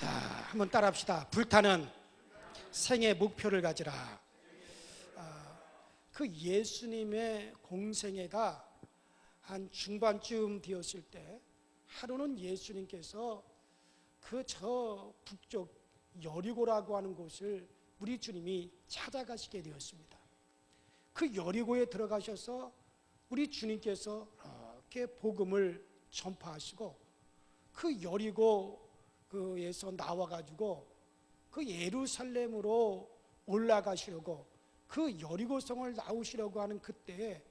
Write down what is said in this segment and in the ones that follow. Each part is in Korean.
자, 한번 따라합시다. 불타는 생의 목표를 가지라. 그 예수님의 공생애가 한 중반쯤 되었을 때 하루는 예수님께서 그 저 북쪽 여리고라고 하는 곳을 우리 주님이 찾아가시게 되었습니다. 그 여리고에 들어가셔서 우리 주님께서 이렇게 복음을 전파하시고 그 여리고에서 나와가지고 그 예루살렘으로 올라가시려고 그 여리고성을 나오시려고 하는 그때에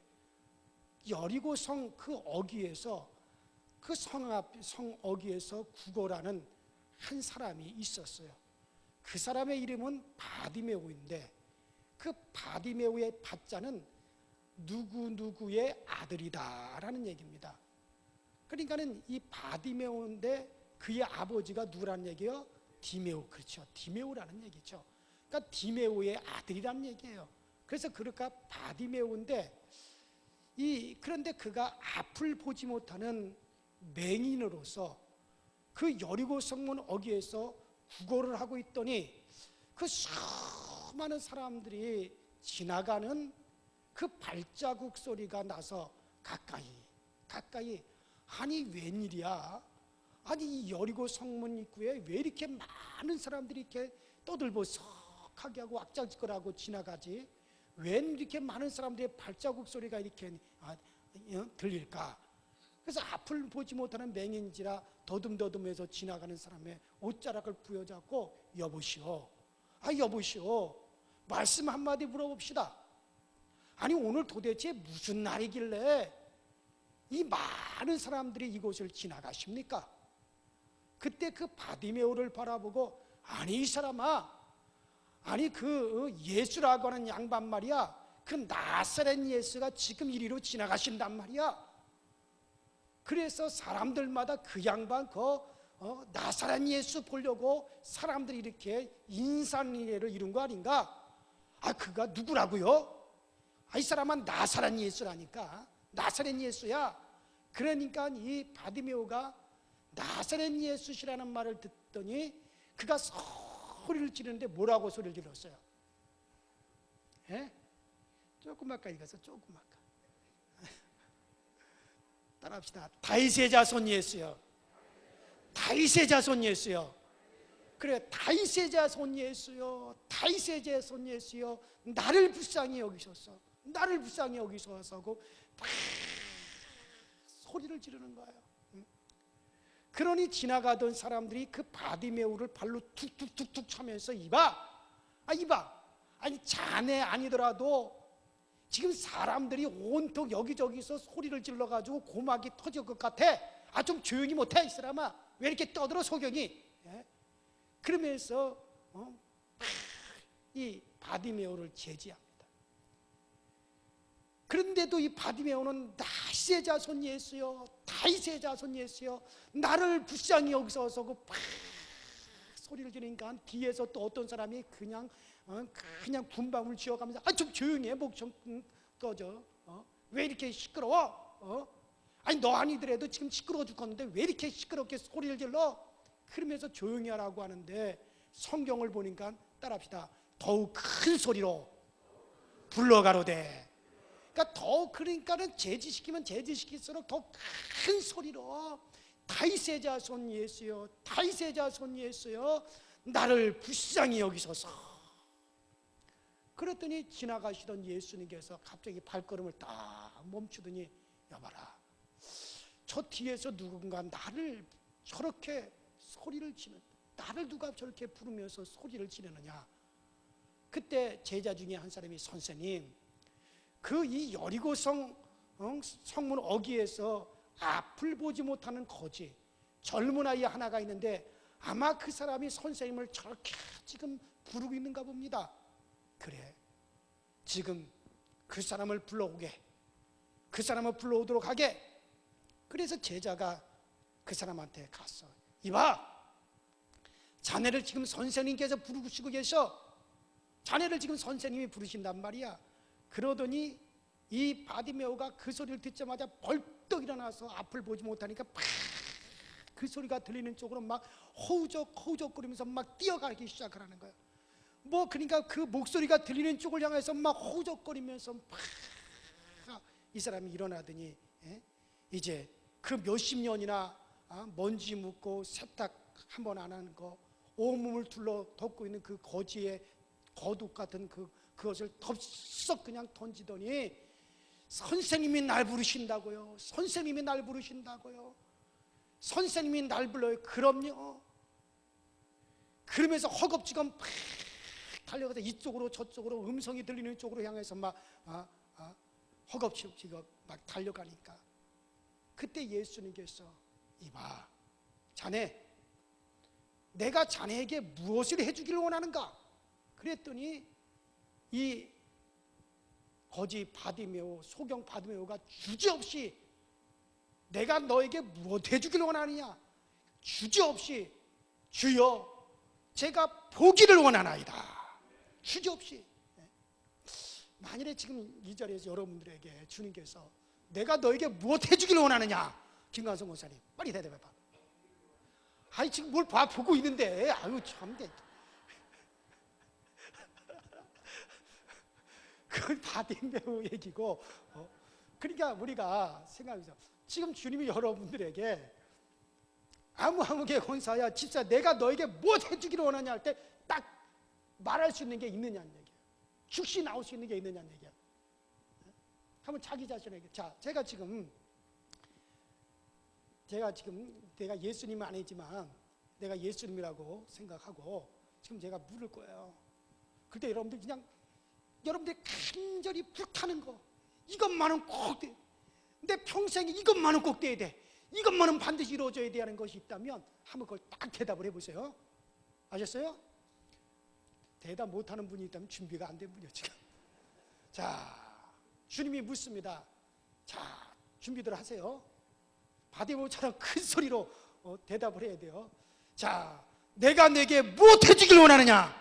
여리고성 그 어귀에서 그 성 어귀에서 구거라는 한 사람이 있었어요. 그 사람의 이름은 바디메오인데 그 바디메오의 바자는 누구누구의 아들이다라는 얘기입니다. 그러니까는 이 바디메오인데 그의 아버지가 누구라는 얘기예요? 디메오. 그렇죠. 디메오라는 얘기죠. 그러니까 디메오의 아들이라는 얘기예요. 그래서 그러니까 바디메오인데 그런데 그가 앞을 보지 못하는 맹인으로서 그 여리고 성문 어귀에서 구걸을 하고 있더니 그 수많은 사람들이 지나가는 그 발자국 소리가 나서 가까이 아니 웬일이야? 아니 이 여리고 성문 입구에 왜 이렇게 많은 사람들이 이렇게 떠들보석하게 하고 왁자지껄하고 지나가지? 웬 이렇게 많은 사람들의 발자국 소리가 이렇게 들릴까? 그래서 앞을 보지 못하는 맹인지라 더듬더듬해서 지나가는 사람의 옷자락을 부여잡고 여보시오, 말씀 한마디 물어봅시다. 아니 오늘 도대체 무슨 날이길래 이 많은 사람들이 이곳을 지나가십니까? 그때 그 바디메오를 바라보고 아니 이 사람아, 아니 그 예수라고 하는 양반 말이야, 그 나사렛 예수가 지금 이리로 지나가신단 말이야. 그래서 사람들마다 그 양반 나사렛 예수 보려고 사람들이 이렇게 인산리례를 이룬 거 아닌가? 그가 누구라고요? 이 사람은 나사렛 예수라니까. 나사렛 예수야. 그러니까 이 바디메오가 나사렛 예수시라는 말을 듣더니 그가 소리를 지르는데 뭐라고 소리를 질렀어요? 조금 아까 읽어서 조금 아까 따라합시다. 다윗의 자손 예수여. 다윗의 자손 예수여. 그래, 다윗의 자손 예수여. 다윗의 자손 예수여. 나를 불쌍히 여기소서. 나를 불쌍히 여기소서 하고 소리를 지르는 거예요. 그러니 지나가던 사람들이 그 바디메오를 발로 툭툭툭툭 차면서 이봐. 아니 자네 아니더라도 지금 사람들이 온통 여기저기서 소리를 질러가지고 고막이 터질 것 같아. 좀 조용히 못해 이 사람아. 왜 이렇게 떠들어 소경이? 그러면서 이 바디메오를 제지합니다. 그런데도 이 바디메오는 다윗의 자손 예수여, 다윗의 자손 예수여, 나를 불쌍히 여기서 그 소리를 지르니까 뒤에서 또 어떤 사람이 그냥 군밤을 쥐어가면서 좀 조용히 해, 목 좀 꺼져. 왜 이렇게 시끄러워? 아니 너 아니더라도 지금 시끄러워 죽겠는데 왜 이렇게 시끄럽게 소리를 질러? 그러면서 조용히 하라고 하는데 성경을 보니까 따라합시다. 더욱 큰 소리로 불러가로되. 그러니까는 제지시키면 제지시킬수록 더 큰 소리로 다윗의 자손 예수여, 다윗의 자손 예수여, 나를 불쌍히 여기소서. 그랬더니 지나가시던 예수님께서 갑자기 발걸음을 딱 멈추더니 여봐라, 저 뒤에서 누군가 나를 저렇게 소리를 지는, 나를 누가 저렇게 부르면서 소리를 지르느냐. 그때 제자 중에 한 사람이 선생님, 이 여리고성 성문 어귀에서 앞을 보지 못하는 거지 젊은 아이 하나가 있는데 아마 그 사람이 선생님을 저렇게 지금 부르고 있는가 봅니다. 그래, 지금 그 사람을 불러오게, 그 사람을 불러오도록 하게. 그래서 제자가 그 사람한테 갔어. 이봐, 자네를 지금 선생님께서 부르시고 계셔. 자네를 지금 선생님이 부르신단 말이야. 그러더니 이 바디메오가 그 소리를 듣자마자 벌떡 일어나서 앞을 보지 못하니까 팍 그 소리가 들리는 쪽으로 막 허우적거리면서 막 뛰어가기 시작하는 거예요. 그러니까 그 목소리가 들리는 쪽을 향해서 막 허우적거리면서 막 이 사람이 일어나더니 이제 그 몇십 년이나 먼지 묻고 세탁 한 번 안 하는 거, 온몸을 둘러 덮고 있는 그 거지의 거둑 같은 그것을 덥석 그냥 던지더니 선생님이 날 부르신다고요. 선생님이 날 부르신다고요. 선생님이 날 불러요. 그럼요. 그러면서 허겁지겁 팍 달려가서 이쪽으로 저쪽으로 음성이 들리는 쪽으로 향해서 막 허겁지겁 막 달려가니까 그때 예수님께서 이봐 자네, 내가 자네에게 무엇을 해주기를 원하는가? 그랬더니 이 거지 바디메오, 소경 바디메오가 주저없이 내가 너에게 무엇 해주기를 원하느냐? 주저없이 주여 제가 보기를 원하나이다. 주저없이. 만일에 지금 이 자리에서 여러분들에게 주님께서 내가 너에게 무엇 해주기를 원하느냐? 김관성 목사님 빨리 대답해봐. 아니 지금 뭘 보고 있는데 아유 참네. 그건 바디메오 얘기고 그러니까 우리가 생각해서 지금 주님이 여러분들에게 아무개 권사야 집사 내가 너에게 무엇 해주기를 원하냐 할 때 딱 말할 수 있는 게 있느냐는 얘기야. 즉시 나올 수 있는 게 있느냐는 얘기야. 한번 자기 자신에게 자 제가 지금 내가 예수님은 아니지만 내가 예수님이라고 생각하고 지금 제가 물을 거예요. 그때 여러분들 그냥 여러분들이 간절히 불타는 거 이것만은 꼭 돼. 내 평생에 이것만은 꼭 돼야 돼. 이것만은 반드시 이루어져야 돼 하는 것이 있다면 한번 그걸 딱 대답을 해보세요. 아셨어요? 대답 못하는 분이 있다면 준비가 안 된 분이에요 지금. 자 주님이 묻습니다. 자 준비들 하세요. 바디메오처럼 큰 소리로 대답을 해야 돼요. 자 내가 내게 무엇 해주길 원하느냐?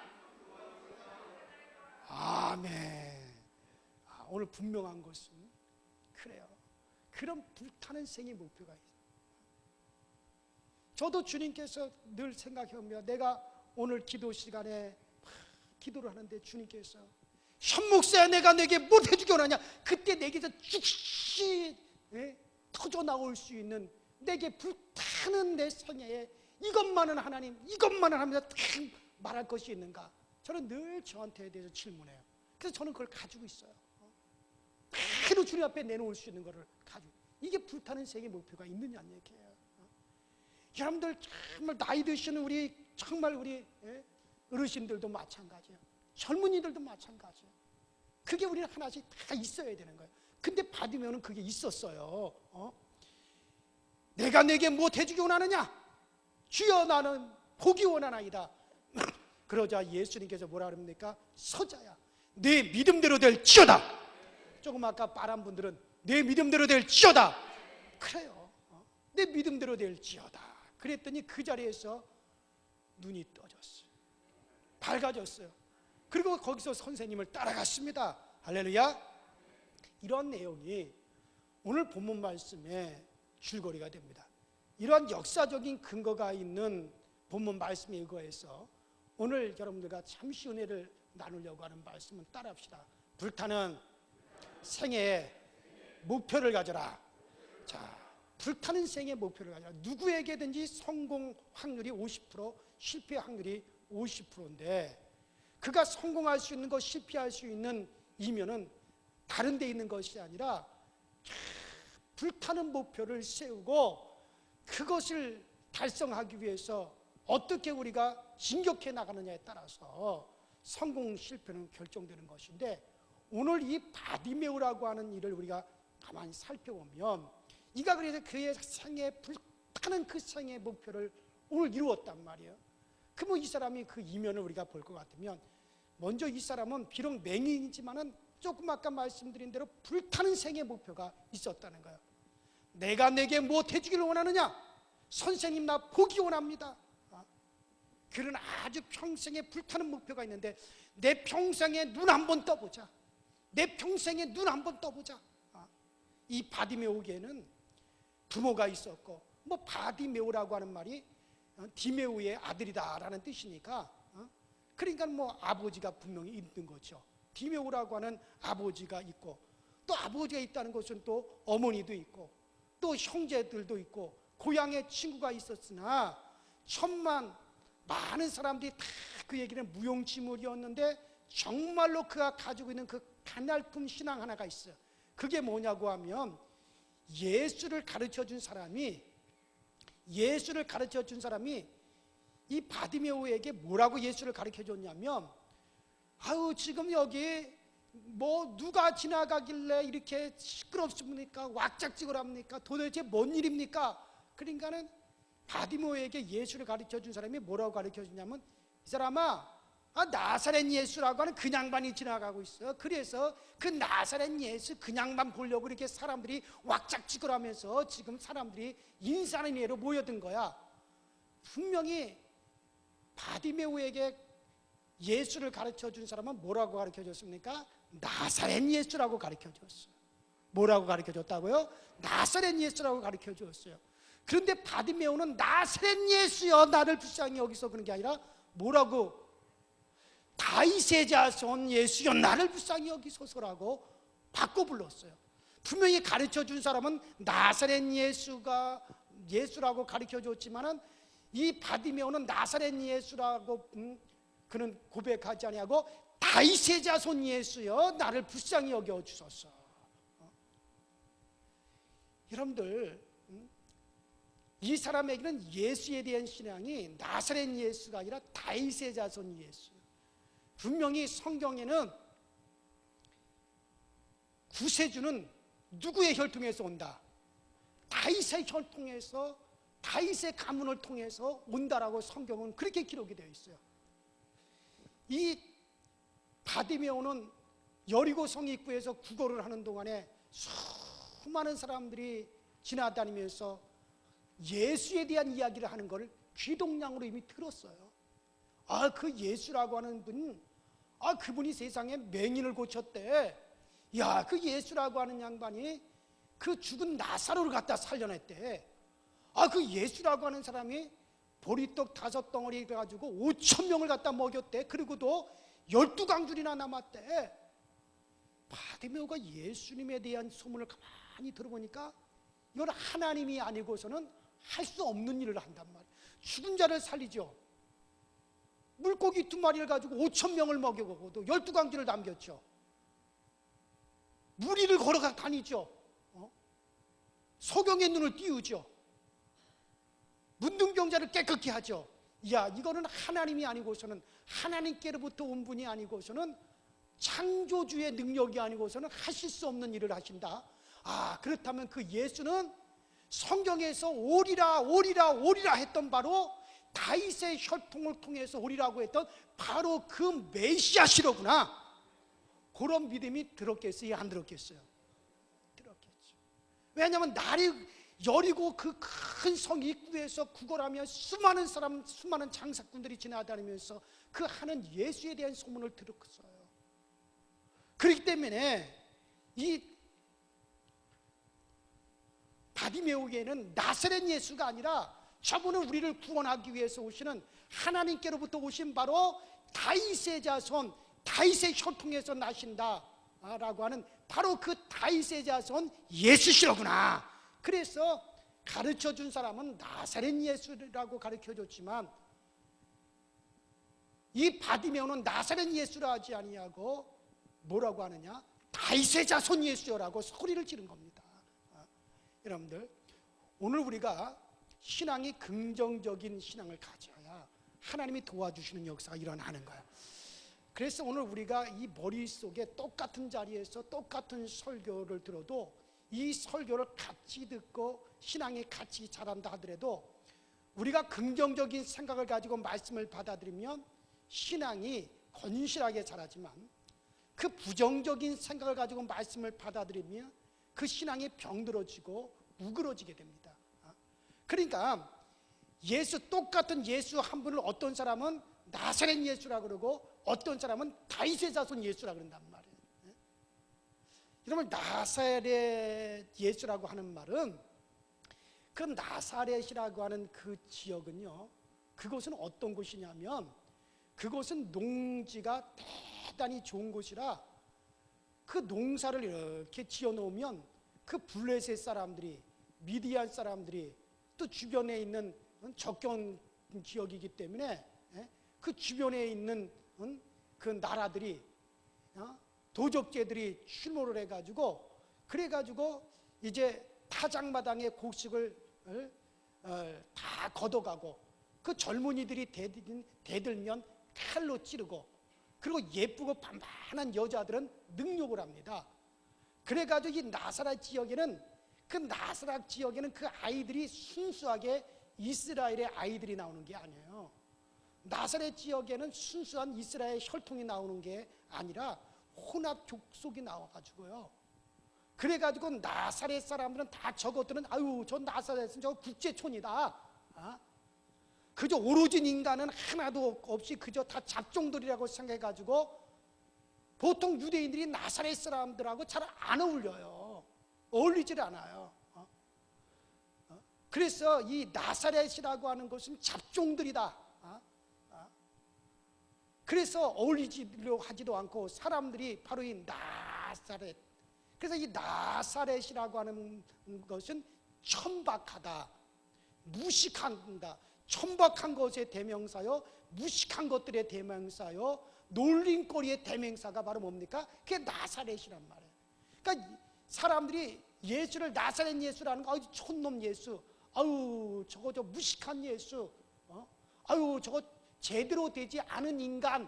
아멘. 오늘 분명한 것은 그래요. 그런 불타는 생의 목표가 있어요. 저도 주님께서 늘 생각해보면 내가 오늘 기도 시간에 기도를 하는데 주님께서 현목사야 내가 내게 무엇 해주길 원하냐? 그때 내게서 즉시 터져 나올 수 있는 내게 불타는 내 생애에 이것만은 하나님 이것만은 하면서 딱 말할 것이 있는가? 저는 늘 저한테 대해서 질문해요. 그래서 저는 그걸 가지고 있어요. 그대로 주님 앞에 내놓을 수 있는 것을 가지고 이게 불타는 생의 목표가 있느냐는 얘기예요. 여러분들 정말 나이 드시는 우리 정말 우리 어르신들도 마찬가지예요. 젊은이들도 마찬가지예요. 그게 우리는 하나씩 다 있어야 되는 거예요. 근데 받으면은 그게 있었어요. 내가 내게 무엇 해주기 원하느냐? 주여 나는 보기 원하나이다. 그러자 예수님께서 뭐라 그럽니까? 서자야 내 믿음대로 될지어다. 조금 아까 말한 분들은 내 믿음대로 될지어다. 그래요. 내 믿음대로 될지어다. 그랬더니 그 자리에서 눈이 떠졌어요. 밝아졌어요. 그리고 거기서 선생님을 따라갔습니다. 할렐루야. 이런 내용이 오늘 본문 말씀의 줄거리가 됩니다. 이러한 역사적인 근거가 있는 본문 말씀에 의거해서 오늘 여러분들과 잠시 은혜를 나누려고 하는 말씀은 따라합시다. 불타는 생애의 목표를 가져라. 자, 불타는 생애의 목표를 가져라. 누구에게든지 성공 확률이 50%, 실패 확률이 50%인데 그가 성공할 수 있는 것, 실패할 수 있는 이면은 다른 데 있는 것이 아니라 불타는 목표를 세우고 그것을 달성하기 위해서 어떻게 우리가 진격해 나가느냐에 따라서 성공, 실패는 결정되는 것인데 오늘 이 바디메오라고 하는 일을 우리가 가만히 살펴보면 이가 그래서 그의 생애 불타는 그 생의 목표를 오늘 이루었단 말이에요. 그러면 이 사람이 그 이면을 우리가 볼 것 같으면 먼저 이 사람은 비록 맹인이지만은 조금 아까 말씀드린 대로 불타는 생의 목표가 있었다는 거예요. 내가 내게 무엇 해주기를 원하느냐? 선생님 나 보기 원합니다. 그런 아주 평생에 불타는 목표가 있는데 내 평생에 눈 한번 떠보자. 내 평생에 눈 한번 떠보자. 이 바디메오에게는 부모가 있었고 뭐 바디메오라고 하는 말이 디메오의 아들이다라는 뜻이니까, 그러니까 뭐 아버지가 분명히 있는 거죠. 디메오라고 하는 아버지가 있고, 또 아버지가 있다는 것은 또 어머니도 있고, 또 형제들도 있고, 고향에 친구가 있었으나 많은 사람들이 다 그 얘기는 무용지물이었는데, 정말로 그가 가지고 있는 그 가냘픈 신앙 하나가 있어요. 그게 뭐냐고 하면, 예수를 가르쳐 준 사람이 이 바디메오에게 뭐라고 예수를 가르쳐 줬냐면, 아유 지금 여기 뭐 누가 지나가길래 이렇게 시끄럽습니까? 왁작지껄합니까? 도대체 뭔 일입니까? 그러니까는 바디메오에게 예수를 가르쳐 준 사람이 뭐라고 가르쳐 주냐면, 이 사람아, 나사렛 예수라고 하는 그 양반이 지나가고 있어. 그래서 그 나사렛 예수 그 양반 보려고 이렇게 사람들이 왁작지껄하면서 지금 사람들이 인사하는 예로 모여든 거야. 분명히 바디메오에게 예수를 가르쳐 준 사람은 뭐라고 가르쳐 줬습니까? 나사렛 예수라고 가르쳐 줬어요. 뭐라고 가르쳐 줬다고요? 나사렛 예수라고 가르쳐 줬어요. 그런데 바디메오는 나사렛 예수여 나를 불쌍히 여기서 그런 게 아니라 뭐라고? 다윗의 자손 예수여 나를 불쌍히 여기소서라고 바꿔 불렀어요. 분명히 가르쳐 준 사람은 나사렛 예수라고 가르쳐 줬지만은, 이 바디메오는 나사렛 예수라고 그는 고백하지 아니하고 다윗의 자손 예수여 나를 불쌍히 여겨 주소서. 여러분들, 이 사람에게는 예수에 대한 신앙이 나사렛 예수가 아니라 다윗의 자손 예수. 분명히 성경에는 구세주는 누구의 혈통에서 온다? 다윗의 혈통에서, 다윗의 가문을 통해서 온다라고 성경은 그렇게 기록이 되어 있어요. 이 바디메오는 여리고성 입구에서 구걸을 하는 동안에 수많은 사람들이 지나다니면서 예수에 대한 이야기를 하는 것을 귀동냥으로 이미 들었어요. 그 예수라고 하는 분, 그분이 세상에 맹인을 고쳤대. 야, 그 예수라고 하는 양반이 그 죽은 나사로를 갖다 살려냈대. 그 예수라고 하는 사람이 보리떡 5덩어리 가지고 5,000명을 갖다 먹였대. 그리고도 12강줄이나 남았대. 바디메오가 예수님에 대한 소문을 가만히 들어보니까 이건 하나님이 아니고서는 할 수 없는 일을 한단 말이에요. 죽은 자를 살리죠. 물고기 2마리를 가지고 5,000명을 먹여보고도 12강줄을 남겼죠. 무리를 걸어가 다니죠. 소경의 눈을 띄우죠. 문둥병자를 깨끗게 하죠. 이거는 하나님이 아니고서는, 하나님께로부터 온 분이 아니고서는, 창조주의 능력이 아니고서는 하실 수 없는 일을 하신다. 그렇다면 그 예수는 성경에서 오리라 했던 바로 다윗의 혈통을 통해서 오리라고 했던 바로 그 메시아시로구나. 그런 믿음이 들었겠어요? 안 들었겠어요? 들었겠죠. 왜냐하면 날이 여리고 그 큰 성 입구에서 구걸하며 수많은 장사꾼들이 지나다니면서 그 하는 예수에 대한 소문을 들었어요. 그렇기 때문에 이 바디메오에게는 나사렛 예수가 아니라 저분은 우리를 구원하기 위해서 오시는, 하나님께로부터 오신 바로 다윗의 자손, 다윗의 혈통에서 나신다 라고 하는 바로 그 다윗의 자손 예수시로구나. 그래서 가르쳐 준 사람은 나사렛 예수라고 가르쳐 줬지만, 이 바디메오는 나사렛 예수라 하지 아니하고 뭐라고 하느냐? 다윗의 자손 예수라고 소리를 지른 겁니다. 여러분들, 오늘 우리가 신앙이 긍정적인 신앙을 가져야 하나님이 도와주시는 역사가 일어나는 거예요. 그래서 오늘 우리가 이 머릿속에 똑같은 자리에서 똑같은 설교를 들어도, 이 설교를 같이 듣고 신앙이 같이 자란다 하더라도, 우리가 긍정적인 생각을 가지고 말씀을 받아들이면 신앙이 건실하게 자라지만, 그 부정적인 생각을 가지고 말씀을 받아들이면 그 신앙이 병들어지고 우그러지게 됩니다. 그러니까 똑같은 예수 한 분을 어떤 사람은 나사렛 예수라고 그러고 어떤 사람은 다윗의 자손 예수라고 그런단 말이에요. 여러분, 나사렛 예수라고 하는 말은 그 나사렛이라고 하는 그 지역은요, 그곳은 어떤 곳이냐면 그곳은 농지가 대단히 좋은 곳이라 그 농사를 이렇게 지어 놓으면 그 블레셋 사람들이, 미디안 사람들이, 또 주변에 있는 접경 지역이기 때문에 그 주변에 있는 그 나라들이, 도적제들이 출몰을 해가지고, 그래가지고 이제 타작마당의 곡식을 다 걷어가고, 그 젊은이들이 대들면 칼로 찌르고, 그리고 예쁘고 반반한 여자들은 능욕을 합니다. 그래가지고 이 나사렛 지역에는, 그 아이들이 순수하게 이스라엘의 아이들이 나오는 게 아니에요. 나사렛 지역에는 순수한 이스라엘 혈통이 나오는 게 아니라 혼합 족속이 나와가지고요. 그래가지고 나사렛 사람들은 다 저것들은, 아유, 저 나사렛은 저 국제촌이다. 그저 오로진 인간은 하나도 없이 그저 다 잡종들이라고 생각해가지고 보통 유대인들이 나사렛 사람들하고 잘 안 어울려요. 어울리질 않아요. 그래서 이 나사렛이라고 하는 것은 잡종들이다. 그래서 어울리지도 하지도 않고 사람들이 바로 이 나사렛, 그래서 이 나사렛이라고 하는 것은 천박하다, 무식한다. 천박한 것의 대명사요, 무식한 것들의 대명사요, 놀림거리의 대명사가 바로 뭡니까? 그게 나사렛이란 말이에요. 그러니까 사람들이 예수를 나사렛 예수라는 거, 아유 촌놈 예수, 아유 저거 저 무식한 예수, 아유 저거 제대로 되지 않은 인간,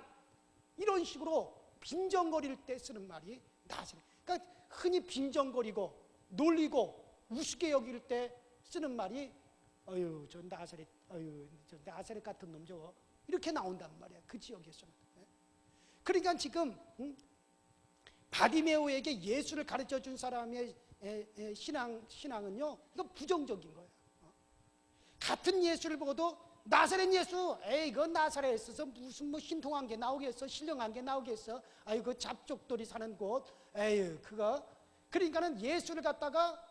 이런 식으로 빈정거릴 때 쓰는 말이 나사렛. 그러니까 흔히 빈정거리고 놀리고 우습게 여길 때 쓰는 말이 어유 저 나사렛, 어유 저 나사렛 같은 놈 저거, 이렇게 나온단 말이야, 그 지역에서는. 그러니까 지금 바디메오에게 예수를 가르쳐 준 사람의 신앙은요, 이거 부정적인 거예요. 같은 예수를 보고도 나사렛 예수, 에이 그 나사렛에서 무슨 뭐 신통한 게 나오겠어, 신령한 게 나오겠어, 아유 그 잡족들이 사는 곳, 에이 그거. 그러니까는 예수를 갖다가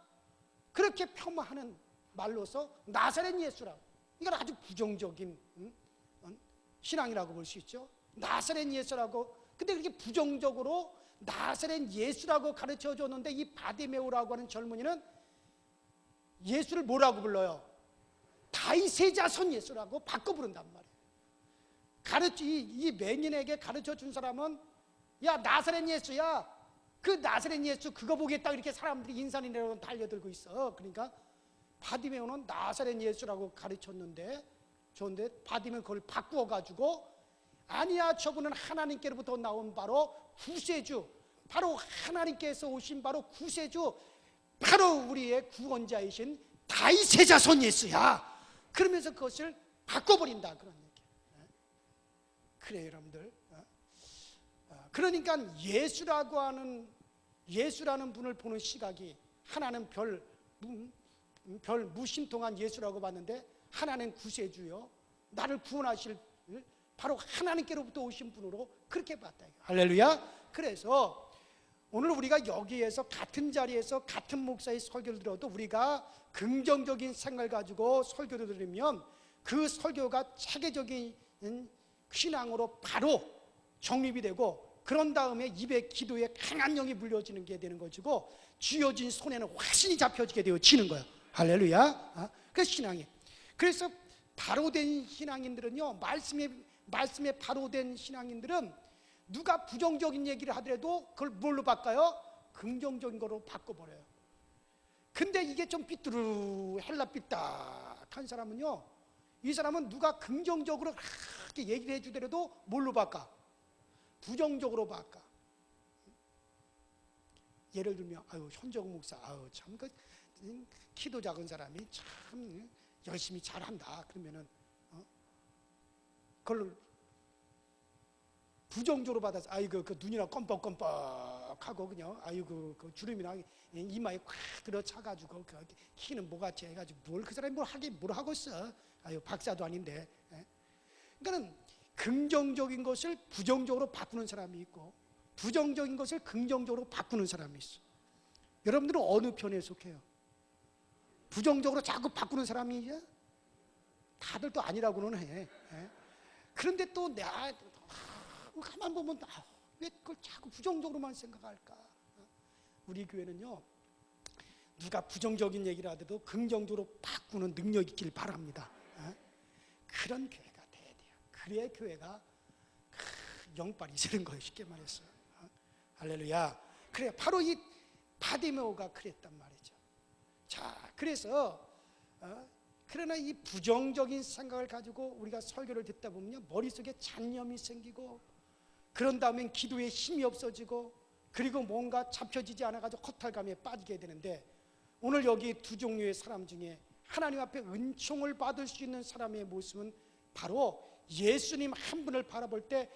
그렇게 폄하하는 말로서 나사렛 예수라고, 이건 아주 부정적인 신앙이라고 볼 수 있죠. 나사렛 예수라고. 근데 그렇게 부정적으로 나사렛 예수라고 가르쳐 줬는데 이 바디메오라고 하는 젊은이는 예수를 뭐라고 불러요? 다윗의 자손 예수라고 바꿔 부른단 말이에요. 이 맹인에게 가르쳐 준 사람은, 야 나사렛 예수야, 그 나사렛 예수 그거 보겠다, 이렇게 사람들이 인산이라고 달려들고 있어. 그러니까 바디메오는 나사렛 예수라고 가르쳤는데, 좋은데 바디메오는 그걸 바꾸어 가지고, 아니야 저분은 하나님께로부터 나온 바로 구세주, 바로 하나님께서 오신 바로 구세주, 바로 우리의 구원자이신 다윗의 자손 예수야, 그러면서 그것을 바꿔버린다, 그런 얘기예요. 그래요 여러분들. 그러니까 예수라는 분을 보는 시각이, 하나는 별 무신통한 예수라고 봤는데, 하나는 구세주요, 나를 구원하실 바로 하나님께로부터 오신 분으로 그렇게 봤다. 할렐루야. 그래서 오늘 우리가 여기에서 같은 자리에서 같은 목사의 설교를 들어도 우리가 긍정적인 생각을 가지고 설교를 들으면 그 설교가 체계적인 신앙으로 바로 정립이 되고, 그런 다음에 입에 기도에 강한 영이 물려지는 게 되는 것이고, 쥐어진 손에는 화신이 잡혀지게 되어지는 거예요. 할렐루야. 그 신앙이. 그래서 바로 된 신앙인들은요, 말씀에 바로 된 신앙인들은 누가 부정적인 얘기를 하더라도 그걸 뭘로 바꿔요? 긍정적인 거로 바꿔버려요. 근데 이게 좀 헬라삐딱한 사람은요, 이 사람은 누가 긍정적으로 그렇게 얘기를 해주더라도 뭘로 바꿔? 부정적으로 바꿔. 예를 들면, 아유 현정 목사, 아유 참 그 키도 작은 사람이 참 열심히 잘한다, 그러면은 그걸 부정적으로 받아서, 아이고 그 눈이나 껌뻑껌뻑하고 그냥, 아이고 그 주름이나 이마에 꽉 들어차가지고 그 키는 뭐같이 해가지고 뭘 그 사람이 뭘 하고 있어, 아유 박사도 아닌데. 그러니까는 긍정적인 것을 부정적으로 바꾸는 사람이 있고, 부정적인 것을 긍정적으로 바꾸는 사람이 있어. 여러분들은 어느 편에 속해요? 부정적으로 자꾸 바꾸는 사람이 다들 또 아니라고는 해. 그런데 또 내가 가만 보면 왜 그걸 자꾸 부정적으로만 생각할까? 우리 교회는요, 누가 부정적인 얘기를 하더라도 긍정적으로 바꾸는 능력이 있길 바랍니다. 그런 교회가 돼야 돼요. 그래야 교회가 영빨이 세는 거예요, 쉽게 말해서. 할렐루야. 그래, 바로 이 바디메오가 그랬단 말이죠. 자, 그래서 그러나 이 부정적인 생각을 가지고 우리가 설교를 듣다 보면 머릿속에 잡념이 생기고, 그런 다음엔 기도에 힘이 없어지고, 그리고 뭔가 잡혀지지 않아가지고 허탈감에 빠지게 되는데, 오늘 여기 두 종류의 사람 중에 하나님 앞에 은총을 받을 수 있는 사람의 모습은 바로 예수님 한 분을 바라볼 때,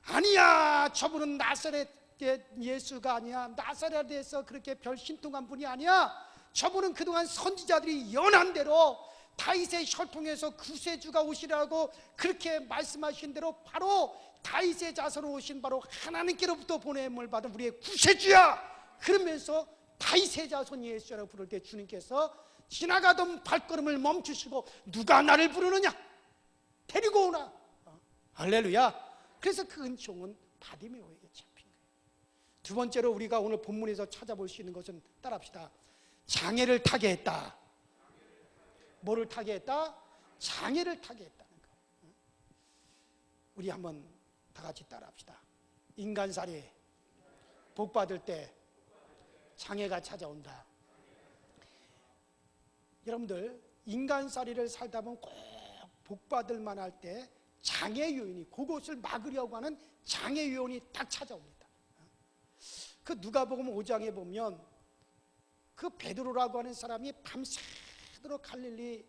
아니야, 저분은 나사렛의 예수가 아니야, 나사렛에서 그렇게 별 신통한 분이 아니야, 저분은 그동안 선지자들이 예언한 대로 다윗의 혈통에서 구세주가 오시라고 그렇게 말씀하신 대로 바로 다윗의 자손으로 오신 바로 하나님께로부터 보냄을 받은 우리의 구세주야. 그러면서 다윗의 자손 예수라고 부를 때 주님께서 지나가던 발걸음을 멈추시고, 누가 나를 부르느냐, 데리고 오나. 할렐루야. 그래서 그 은총은 바디메오에게 잡힌 거예요. 두 번째로 우리가 오늘 본문에서 찾아볼 수 있는 것은, 따라합시다. 장애를 타게 했다. 뭐를 타게 했다? 장애를 타게 했다는 거예요. 우리 한번 다 같이 따라합시다. 인간살이 복받을 때 장애가 찾아온다. 여러분들, 인간살이를 살다 보면 꼭 복받을 만할 때 장애 요인이, 그것을 막으려고 하는 장애 요인이 딱 찾아옵니다. 그 누가복음 5장에 보면 그 베드로라고 하는 사람이 밤새도록 갈릴리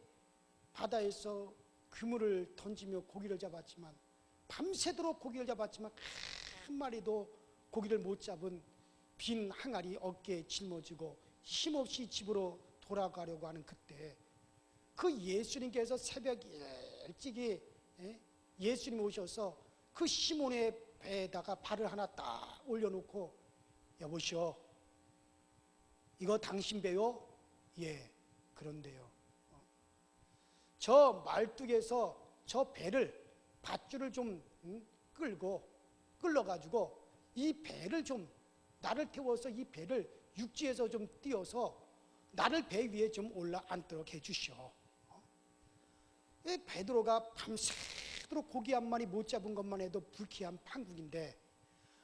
바다에서 그물을 던지며 고기를 잡았지만, 밤새도록 고기를 잡았지만 한 마리도 고기를 못 잡은 빈 항아리 어깨에 짊어지고 힘없이 집으로 돌아가려고 하는 그때, 그 예수님께서 새벽 일찍이 예수님 오셔서 그 시몬의 배에다가 발을 하나 딱 올려놓고, 여보시오, 이거 당신 배요? 예, 그런데요, 저 말뚝에서 저 배를, 밧줄을 좀 끌어가지고 이 배를 좀, 나를 태워서 이 배를 육지에서 좀 띄워서 나를 배 위에 좀 올라앉도록 해주시오. 베드로가 밤새도록 고기 한 마리 못 잡은 것만 해도 불쾌한 판국인데,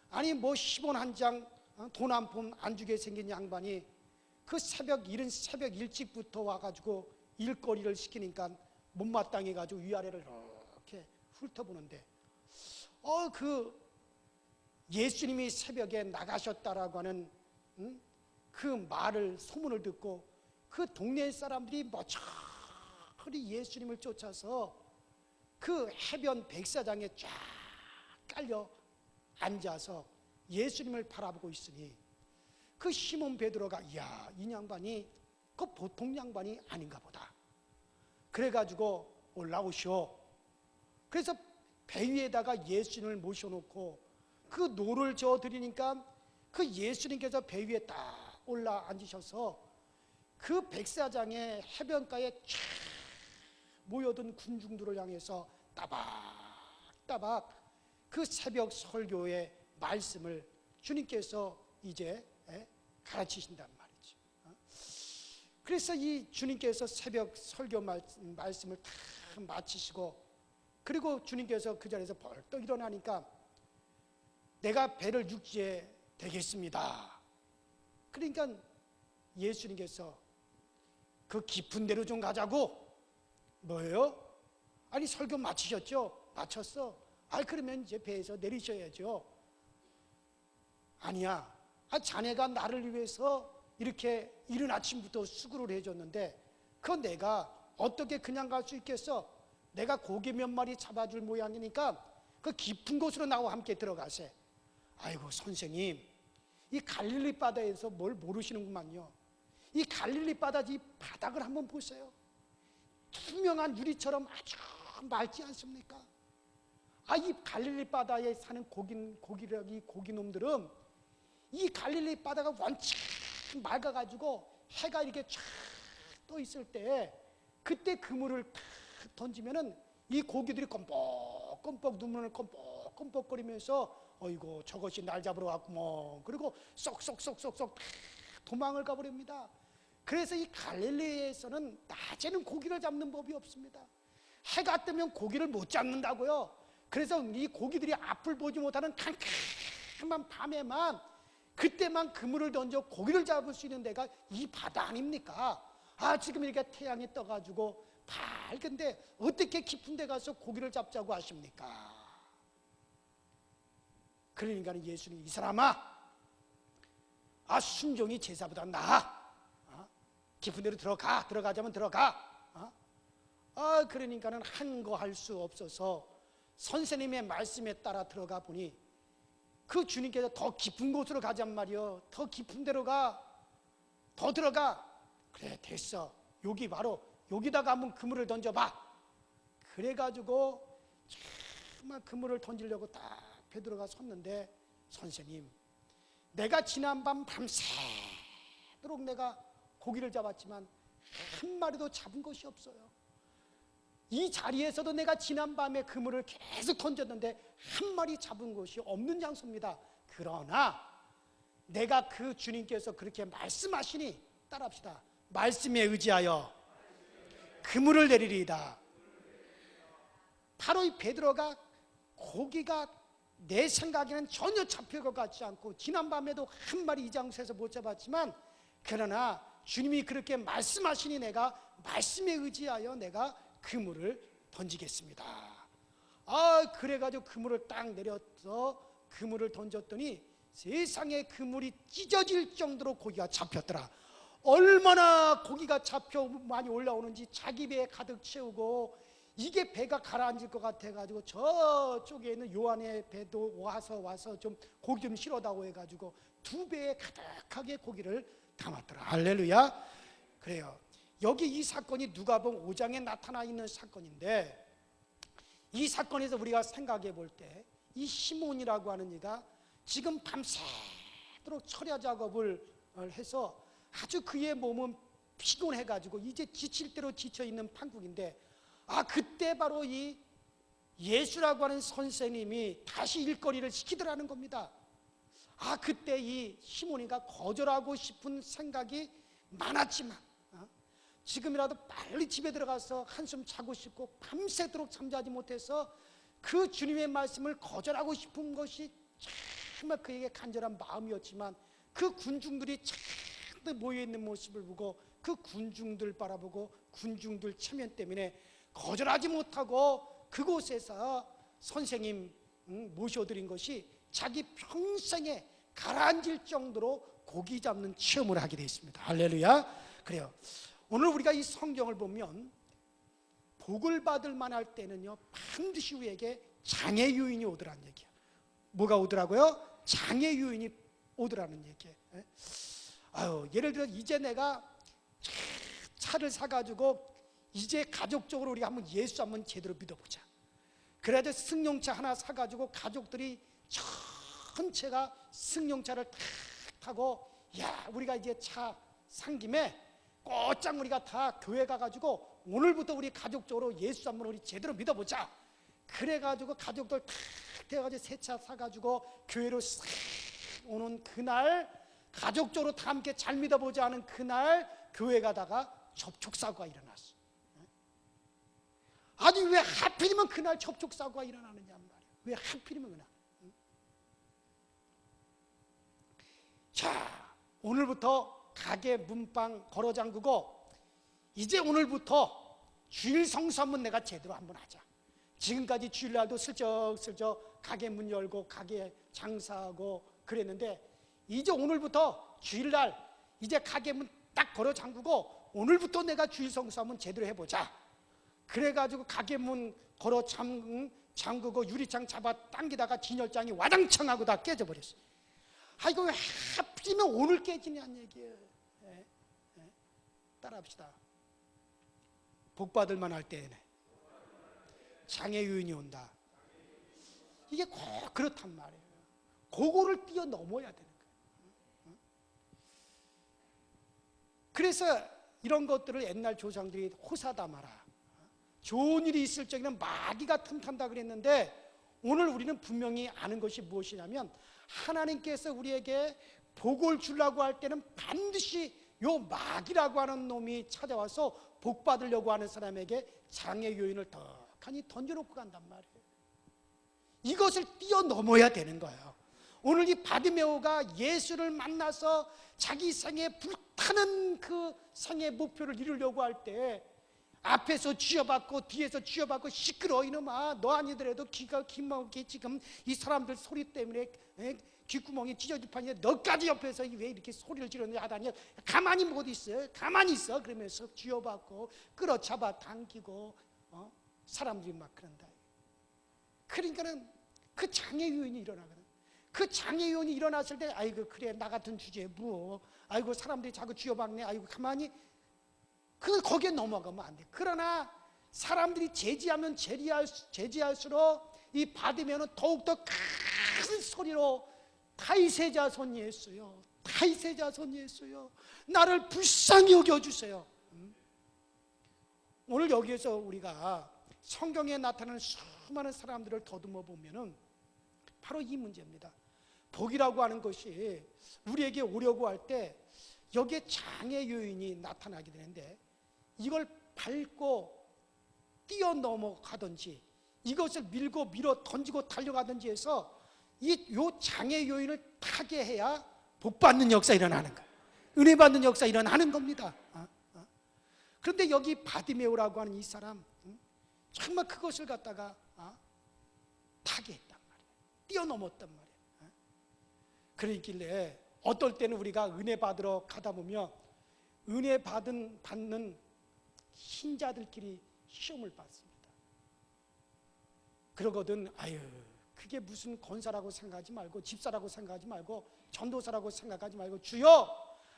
아니 뭐 10원 한 장 돈 한 푼 안 주게 생긴 양반이 그 이른 새벽 일찍부터 와가지고 일거리를 시키니까 못마땅해가지고 위아래를 이렇게 훑어보는데, 그 예수님이 새벽에 나가셨다라고 하는 그 말을, 소문을 듣고 그 동네 사람들이 머저리 예수님을 쫓아서 그 해변 백사장에 쫙 깔려 앉아서 예수님을 바라보고 있으니, 그 시몬 베드로가, 이야, 이 양반이 그 보통 양반이 아닌가 보다. 그래가지고 올라오시오. 그래서 배 위에다가 예수님을 모셔놓고 그 노를 저어드리니까 그 예수님께서 배 위에 딱 올라 앉으셔서 그 백사장의 해변가에 쫙 모여든 군중들을 향해서 따박따박 그 새벽 설교의 말씀을 주님께서 이제 가르치신단 말이죠. 그래서 이 주님께서 새벽 설교 말씀을 다 마치시고, 그리고 주님께서 그 자리에서 벌떡 일어나니까, 내가 배를 육지에 대겠습니다. 그러니까 예수님께서 그 깊은 데로 좀 가자고. 뭐예요? 아니 설교 마치셨죠? 마쳤어. 그러면 이제 배에서 내리셔야죠. 아니야, 자네가 나를 위해서 이렇게 이른 아침부터 수고를 해줬는데 그건 내가 어떻게 그냥 갈 수 있겠어? 내가 고기 몇 마리 잡아줄 모양이니까 그 깊은 곳으로 나와 함께 들어가세. 아이고 선생님, 이 갈릴리 바다에서 뭘 모르시는구만요. 이 갈릴리 바다 이 바닥을 한번 보세요. 투명한 유리처럼 아주 맑지 않습니까? 이 갈릴리 바다에 사는 고기놈들은 이 갈릴리 바다가 원칙 맑아가지고 해가 이렇게 쫙 떠 있을 때 그때 그물을 탁 던지면은 이 고기들이 껌뻑껌뻑 눈물을 껌뻑껌뻑거리면서 어이고 저것이 날 잡으러 왔구먼. 그리고 쏙쏙쏙쏙쏙 도망을 가버립니다. 그래서 이 갈릴리에서는 낮에는 고기를 잡는 법이 없습니다. 해가 뜨면 고기를 못 잡는다고요. 그래서 이 고기들이 앞을 보지 못하는 캄캄한 밤에만 그때만 그물을 던져 고기를 잡을 수 있는 데가 이 바다 아닙니까? 지금 이렇게 태양이 떠가지고 밝은데 어떻게 깊은 데 가서 고기를 잡자고 하십니까? 그러니까 예수님, 이 사람아, 순종이 제사보다 나아. 깊은 데로 들어가자면 들어가. 그러니까는 한 거 할 수 없어서 선생님의 말씀에 따라 들어가 보니 그 주님께서 더 깊은 곳으로 가잔 말이요. 더 깊은 데로 가. 더 들어가. 그래, 됐어. 여기 바로 여기다가 한번 그물을 던져봐. 그래가지고 정말 그물을 던지려고 딱 베드로가 섰는데, 선생님, 내가 지난밤 밤새도록 내가 고기를 잡았지만 한 마리도 잡은 것이 없어요. 이 자리에서도 내가 지난밤에 그물을 계속 던졌는데 한 마리 잡은 것이 없는 장소입니다. 그러나 내가 그 주님께서 그렇게 말씀하시니 따라합시다. 말씀에 의지하여 그물을 내리리이다. 바로 이 베드로가 고기가 내 생각에는 전혀 잡힐 것 같지 않고 지난밤에도 한 마리 이 장소에서 못 잡았지만, 그러나 주님이 그렇게 말씀하시니 내가 말씀에 의지하여 내가 그물을 던지겠습니다. 그래가지고 그물을 딱 내려서 그물을 던졌더니 세상에 그물이 찢어질 정도로 고기가 잡혔더라. 얼마나 고기가 잡혀 많이 올라오는지 자기 배에 가득 채우고, 이게 배가 가라앉을 것 같아가지고 저쪽에 있는 요한의 배도 와서 좀 고기 좀 실어다오 해가지고 두 배에 가득하게 고기를 담았더라. 할렐루야. 그래요. 여기 이 사건이 누가복음 5장에 나타나 있는 사건인데, 이 사건에서 우리가 생각해 볼 때 이 시몬이라고 하는 이가 지금 밤새도록 철야 작업을 해서 아주 그의 몸은 피곤해가지고 이제 지칠 대로 지쳐있는 판국인데, 그때 바로 이 예수라고 하는 선생님이 다시 일거리를 시키더라는 겁니다. 그때 이 시몬이가 거절하고 싶은 생각이 많았지만 지금이라도 빨리 집에 들어가서 한숨 자고 싶고 밤새도록 잠자지 못해서 그 주님의 말씀을 거절하고 싶은 것이 정말 그에게 간절한 마음이었지만, 그 군중들이 잔뜩 모여있는 모습을 보고 그 군중들 바라보고 군중들 체면 때문에 거절하지 못하고 그곳에서 선생님 모셔드린 것이 자기 평생에 가라앉을 정도로 고기 잡는 체험을 하게 되어 있습니다. 할렐루야. 그래요. 오늘 우리가 이 성경을 보면 복을 받을 만할 때는요, 반드시 우리에게 장애 요인이 오더라는 얘기예요. 뭐가 오더라고요? 장애 요인이 오더라는 얘기예요. 예를 들어 이제 내가 차를 사가지고 이제 가족적으로 우리가 한번 예수 한번 제대로 믿어보자. 그래서 승용차 하나 사가지고 가족들이 전체가 승용차를 탁 타고, 우리가 이제 차 산 김에 곧장 우리가 다 교회 가가지고 오늘부터 우리 가족적으로 예수 한번 우리 제대로 믿어보자. 그래가지고 가족들 탁 돼가지고 새 차 사가지고 교회로 싹 오는 그날, 가족적으로 다 함께 잘 믿어보자 하는 그날 교회 가다가 접촉사고가 일어났어. 아니 왜 하필이면 그날 접촉사고가 일어나느냐 말이야. 왜 하필이면 그날. 자, 오늘부터 가게 문방 걸어 잠그고 이제 오늘부터 주일 성수 한번 내가 제대로 한번 하자. 지금까지 주일날도 슬쩍슬쩍 가게 문 열고 가게 장사하고 그랬는데, 이제 오늘부터 주일날 이제 가게 문 딱 걸어 잠그고 오늘부터 내가 주일 성수 한번 제대로 해보자. 그래가지고 가게 문 걸어 잠그고 유리창 잡아 당기다가 진열장이 와장창 하고 다 깨져버렸어. 이거 왜 하필이면 오늘 깨지냐는 얘기예요. 따라합시다. 복받을 만할 때에는 장애 요인이 온다. 이게 꼭 그렇단 말이에요. 그거를 뛰어넘어야 되는 거예요. 그래서 이런 것들을 옛날 조상들이 호사다마라, 좋은 일이 있을 적에는 마귀가 틈탄다 그랬는데, 오늘 우리는 분명히 아는 것이 무엇이냐면 하나님께서 우리에게 복을 주려고 할 때는 반드시 요 마귀라고 하는 놈이 찾아와서 복 받으려고 하는 사람에게 장애 요인을 덕하니 던져놓고 간단 말이에요. 이것을 뛰어넘어야 되는 거예요. 오늘 이 바디메오가 예수를 만나서 자기 생에 불타는 그 생의 목표를 이루려고 할 때 앞에서 쥐어받고 뒤에서 쥐어받고 시끄러워 이놈아, 너 아니더라도 귀가 귀먹게 지금 이 사람들 소리 때문에 귓구멍이 찢어질 판인데 너까지 옆에서 왜 이렇게 소리를 지르느냐 하다니 가만히 못 있어요. 가만히 있어. 그러면서 쥐어받고 끌어잡아 당기고 사람들이 막 그런다. 그러니까는 그 장애 요인이 일어나거든. 그 장애 요인이 일어났을 때 아이고 그래 나 같은 주제에 뭐 아이고 사람들이 자꾸 쥐어박네 아이고 가만히 거기에 넘어가면 안 돼. 그러나 사람들이 제지하면 제지할수록 이 받으면 더욱더 큰 소리로 다윗의자손 예수여, 다윗의자손 예수여, 나를 불쌍히 여겨주세요. 오늘 여기에서 우리가 성경에 나타나는 수많은 사람들을 더듬어 보면은 바로 이 문제입니다. 복이라고 하는 것이 우리에게 오려고 할 때 여기에 장애 요인이 나타나게 되는데, 이걸 밟고 뛰어넘어가든지 이것을 밀고 밀어 던지고 달려가든지 해서 요 장애 요인을 타게 해야 복받는 역사 일어나는 거예요. 은혜 받는 역사 일어나는 겁니다. 그런데 여기 바디메오라고 하는 이 사람 정말 그것을 갖다가 타게 했단 말이에요. 뛰어넘었단 말이에요. 그러길래 어떨 때는 우리가 은혜 받으러 가다 보면 은혜 받는 신자들끼리 시험을 받습니다. 그러거든 아유 그게 무슨 권사라고 생각하지 말고 집사라고 생각하지 말고 전도사라고 생각하지 말고 주여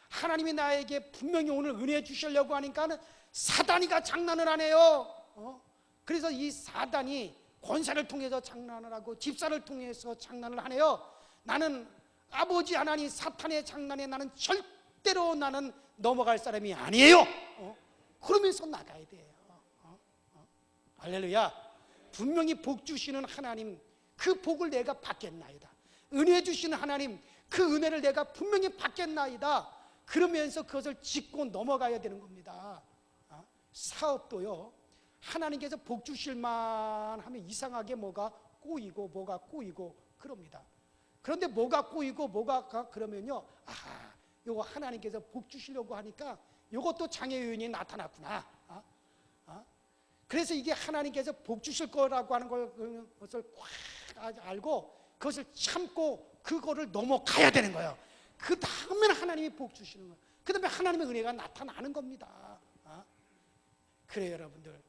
하나님이 나에게 분명히 오늘 은혜 주시려고 하니까는 사단이가 장난을 안 해요. 그래서 이 사단이 권사를 통해서 장난을 하고 집사를 통해서 장난을 하네요. 나는 아버지 하나님 사탄의 장난에 나는 절대로 나는 넘어갈 사람이 아니에요. 그러면서 나가야 돼요. 할렐루야. 분명히 복 주시는 하나님 그 복을 내가 받겠나이다. 은혜 주시는 하나님 그 은혜를 내가 분명히 받겠나이다. 그러면서 그것을 짚고 넘어가야 되는 겁니다. 사업도요 하나님께서 복 주실만 하면 이상하게 뭐가 꼬이고 그럽니다. 그런데 뭐가 꼬이고 뭐가 그러면요 요거 하나님께서 복 주시려고 하니까 요것도 장애 요인이 나타났구나. 그래서 이게 하나님께서 복 주실 거라고 하는 것을 확 알고 그것을 참고 그거를 넘어가야 되는 거예요. 그 다음에는 하나님이 복 주시는 거예요. 그 다음에 하나님의 은혜가 나타나는 겁니다. 그래요 여러분들.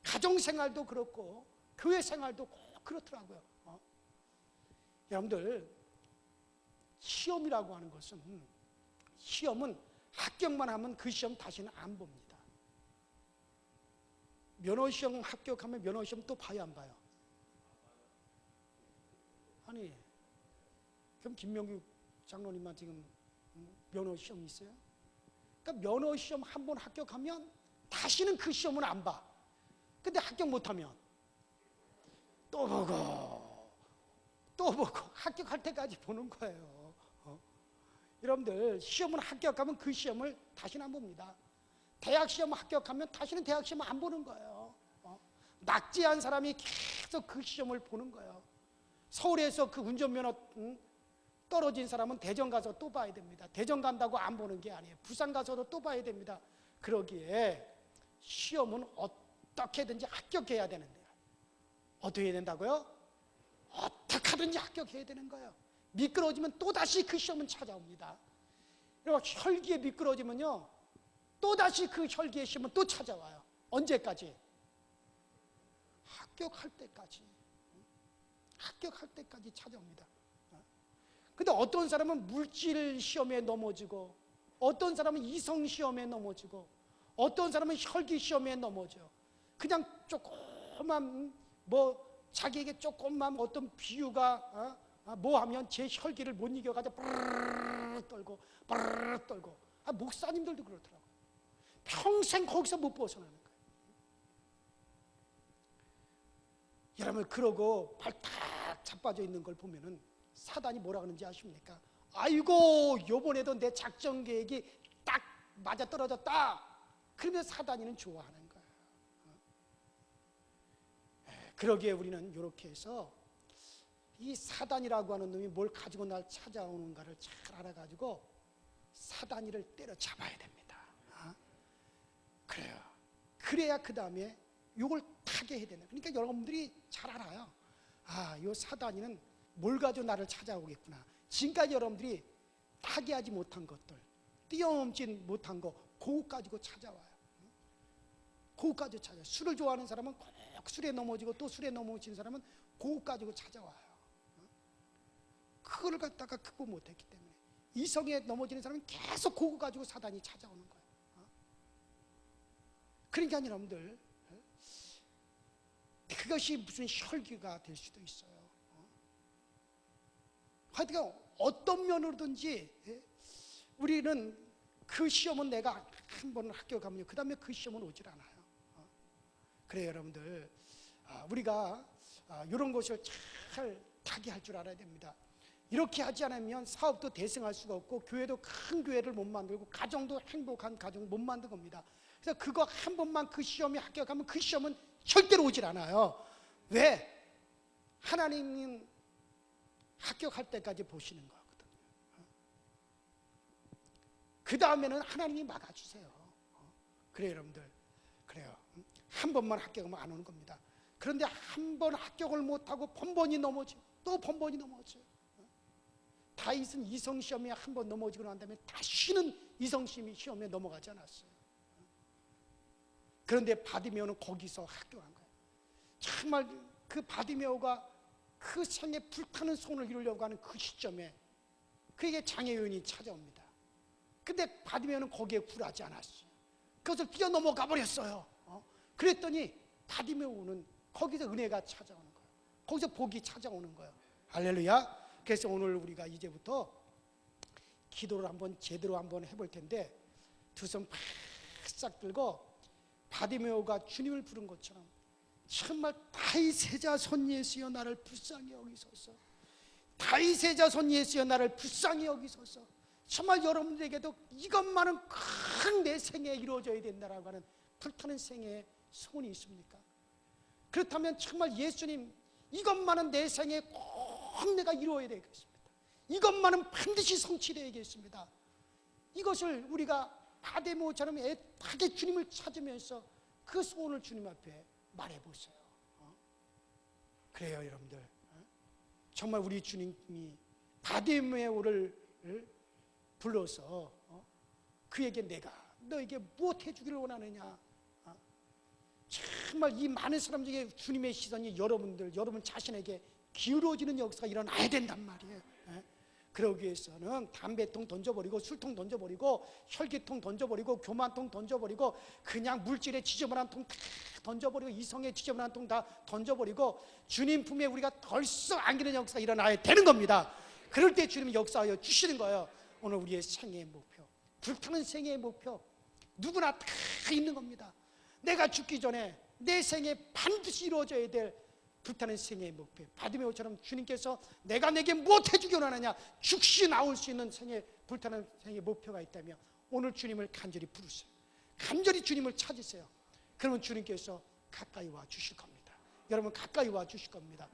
가정생활도 그렇고 교회 생활도 꼭 그렇더라고요. 여러분들 시험이라고 하는 것은 시험은 합격만 하면 그 시험 다시는 안 봅니다. 면허시험 합격하면 면허시험 또 봐요 안 봐요? 아니 그럼 김명규 장로님만 지금 면허시험 있어요? 그러니까 면허시험 한 번 합격하면 다시는 그 시험은 안 봐. 근데 합격 못하면 또 보고 합격할 때까지 보는 거예요. 여러분들 시험을 합격하면 그 시험을 다시는 안 봅니다. 대학 시험 합격하면 다시는 대학 시험 안 보는 거예요. 낙제한 사람이 계속 그 시험을 보는 거예요. 서울에서 그 운전면허 떨어진 사람은 대전 가서 또 봐야 됩니다. 대전 간다고 안 보는 게 아니에요. 부산 가서도 또 봐야 됩니다. 그러기에 시험은 어떻게든지 합격해야 되는데요. 어떻게 해야 된다고요? 어떻게 하든지 합격해야 되는 거예요. 미끄러지면 또다시 그 시험은 찾아옵니다. 그리고 혈기에 미끄러지면요 또다시 그 혈기의 시험은 또 찾아와요. 언제까지? 합격할 때까지 찾아옵니다. 근데 어떤 사람은 물질 시험에 넘어지고 어떤 사람은 이성 시험에 넘어지고 어떤 사람은 혈기 시험에 넘어져요. 그냥 조금만 자기에게 조금만 어떤 비유가 뭐 하면 제 혈기를 못 이겨가지고 빠르르 떨고 목사님들도 그렇더라고요. 평생 거기서 못 벗어나는 거예요. 여러분 그러고 발탁 자빠져 있는 걸 보면은 사단이 뭐라 그러는지 아십니까? 아이고 요번에도 내 작전 계획이 딱 맞아떨어졌다. 그러면 사단이는 좋아하는 거예요. 그러기에 우리는 이렇게 해서 이 사단이라고 하는 놈이 뭘 가지고 날 찾아오는가를 잘 알아가지고 사단이를 때려잡아야 됩니다. 그래요. 그래야 그 다음에 이걸 타게 해야 되는. 그러니까 여러분들이 잘 알아요. 요 사단이는 뭘 가지고 나를 찾아오겠구나. 지금까지 여러분들이 타개하지 못한 것들, 뛰어넘지 못한 거, 그거 가지고 찾아와요. 그거 가지고 찾아와요. 술을 좋아하는 사람은 꼭 술에 넘어지고 또 술에 넘어진 사람은 그거 가지고 찾아와요. 그걸 갖다가 극복 못했기 때문에 이성에 넘어지는 사람은 계속 그거 가지고 사단이 찾아오는 거예요. 그러니까 여러분들 그것이 무슨 혈기가 될 수도 있어요. 하여튼 어떤 면으로든지 우리는 그 시험은 내가 한 번 합격하면요 그 다음에 그 시험은 오질 않아요. 그래요 여러분들 우리가 이런 것을 잘 타개할 줄 알아야 됩니다. 이렇게 하지 않으면 사업도 대승할 수가 없고 교회도 큰 교회를 못 만들고 가정도 행복한 가정을 못 만든 겁니다. 그래서 그거 한 번만 그 시험에 합격하면 그 시험은 절대로 오질 않아요. 왜? 하나님은 합격할 때까지 보시는 거거든요. 그 다음에는 하나님이 막아주세요. 그래요 여러분들. 그래요. 한 번만 합격하면 안 오는 겁니다. 그런데 한 번 합격을 못하고 번번이 넘어지고 또 번번이 넘어져요. 다윗은 이성시험에 한 번 넘어지고 난 다음에 다시는 이성시험에 넘어가지 않았어요. 그런데 바디메오는 거기서 합격한 거예요. 정말 그 바디메오가 그 생에 불타는 소원을 이루려고 하는 그 시점에 그에게 장애 요인이 찾아옵니다. 근데 바디메오는 거기에 굴하지 않았어요. 그것을 뛰어넘어가 버렸어요. 그랬더니 바디메오는 거기서 은혜가 찾아오는 거예요. 거기서 복이 찾아오는 거예요. 할렐루야. 그래서 오늘 우리가 이제부터 기도를 한번 제대로 한번 해볼 텐데 두 손 바싹 들고 바디메오가 주님을 부른 것처럼 정말 다윗의 자손 예수여 나를 불쌍히 여기소서. 다윗의 자손 예수여 나를 불쌍히 여기소서. 정말 여러분들에게도 이것만은 큰 내 생에 이루어져야 된다라고 하는 불타는 생애의 소원이 있습니까? 그렇다면 정말 예수님 이것만은 내 생에 꼭 내가 이루어야 되겠습니다. 이것만은 반드시 성취되겠습니다. 이것을 우리가 바디메오처럼 애타게 주님을 찾으면서 그 소원을 주님 앞에 말해보세요. 그래요 여러분들. 정말 우리 주님이 바디메오를 불러서 그에게 내가 너에게 무엇 해주기를 원하느냐. 정말 이 많은 사람 중에 주님의 시선이 여러분 자신에게 기울어지는 역사가 일어나야 된단 말이에요. 그러기 위해서는 담배통 던져버리고 술통 던져버리고 혈기통 던져버리고 교만통 던져버리고 그냥 물질에 지저분한 통 다 던져버리고 이성에 지저분한 통 다 던져버리고 주님 품에 우리가 덜썩 안기는 역사가 일어나야 되는 겁니다. 그럴 때 주님이 역사하여 주시는 거예요. 오늘 우리의 생애의 목표, 불타는 생애의 목표 누구나 다 있는 겁니다. 내가 죽기 전에 내 생에 반드시 이루어져야 될 불타는 생애의 목표. 바디메오처럼 주님께서 내가 내게 무엇 해주기 원하느냐 즉시 나올 수 있는 생애 불타는 생애의 목표가 있다면 오늘 주님을 간절히 부르세요. 간절히 주님을 찾으세요. 그러면 주님께서 가까이 와 주실 겁니다. 여러분 가까이 와 주실 겁니다.